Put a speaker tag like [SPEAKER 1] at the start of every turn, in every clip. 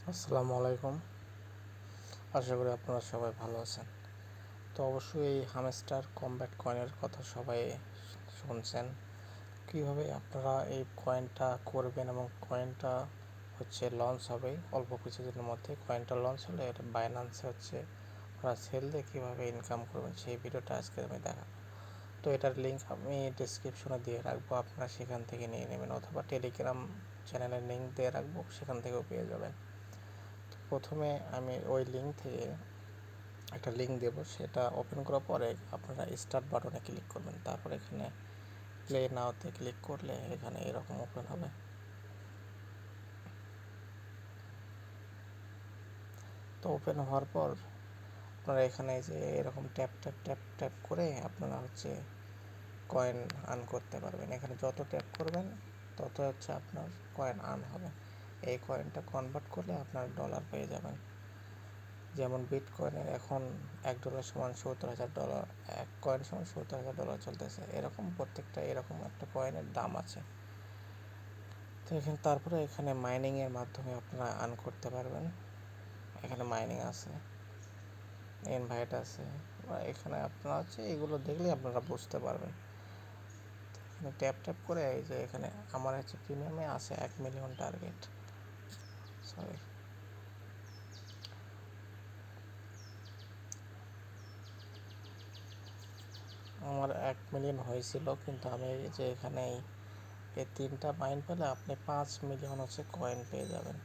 [SPEAKER 1] আসসালামু আলাইকুম। আশা করি আপনারা সবাই ভালো আছেন। তো অবশ্যই এই হামস্টার কমব্যাট কয়েনের কথা সবাই শুনছেন। কীভাবে আপনারা এই কয়েনটা করবেন এবং কয়েনটা লঞ্চ হবে অল্প কিছুদিনের মধ্যে। কয়েনটা লঞ্চ হলে এটা বাইন্যান্সে ওরা সেল দিয়ে কীভাবে ইনকাম করবেন সেই ভিডিওটা আজকে আমি দেখাবো। তো এটার লিঙ্ক আমি ডিসক্রিপশনে দিয়ে রাখবো, আপনারা সেখান থেকে নিয়ে নেবেন, অথবা টেলিগ্রাম চ্যানেলের লিঙ্ক দিয়ে রাখবো, সেখান থেকেও পেয়ে যাবেন। প্রথমে আমি ওই লিঙ্ক থেকে একটা লিঙ্ক দেব, সেটা ওপেন করার পরে আপনারা স্টার্ট বাটনে ক্লিক করবেন। তারপর এখানে প্লে নাওতে ক্লিক করলে এখানে এরকম ওপেন হবে। তো ওপেন হওয়ার পর আপনারা এখানে যে এরকম ট্যাপ ট্যাপ ট্যাপ ট্যাপ করে আপনারা কয়েন আর্ন করতে পারবেন। এখানে যত ট্যাপ করবেন তত আপনার কয়েন আর্ন হবে। এই কয়েনটা কনভার্ট করলে আপনার ডলার পেয়ে যাবেন। যেমন বিটকয়েনের এখন $1 সমান $70,000, এক কয়েন সমান $70,000 চলতেছে। এরকম প্রত্যেকটা এরকম একটা কয়েনের দাম আছে। তো তারপরে এখানে মাইনিংয়ের মাধ্যমে আপনারা আর্ন করতে পারবেন। এখানে মাইনিং আছে, ইনভাইট আছে, এখানে আপনারা এগুলো দেখলেই আপনারা বুঝতে পারবেন। এখানে ট্যাপ ট্যাপ করে এই যে এখানে আমার প্রিমিয়ামে আছে 1 মিলিয়ন টার্গেট। সরি, আমার 1 মিলিয়ন হয়েছিল, কিন্তু আমি এখানে এই 3টা মাইন পেলে আপনি 5 মিলিয়ন কয়েন পেয়ে যাবেন।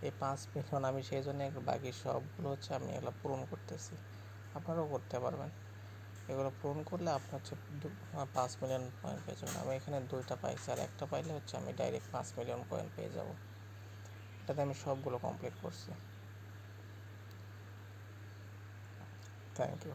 [SPEAKER 1] এই 5 মিলিয়ন আমি সেই জন্য বাকি সবগুলো আমি এগুলো পূরণ করতেছি। আপনারাও করতে পারবেন। এগুলো পূরণ করলে আপনার 5 মিলিয়ন কয়েন পেয়ে যাবেন। আমি এখানে 2টা পাইছি, আর একটা পাইলে আমি ডাইরেক্ট 5 মিলিয়ন কয়েন পেয়ে যাব। এটাতে আমি সবগুলো কমপ্লিট করছি। Thank you.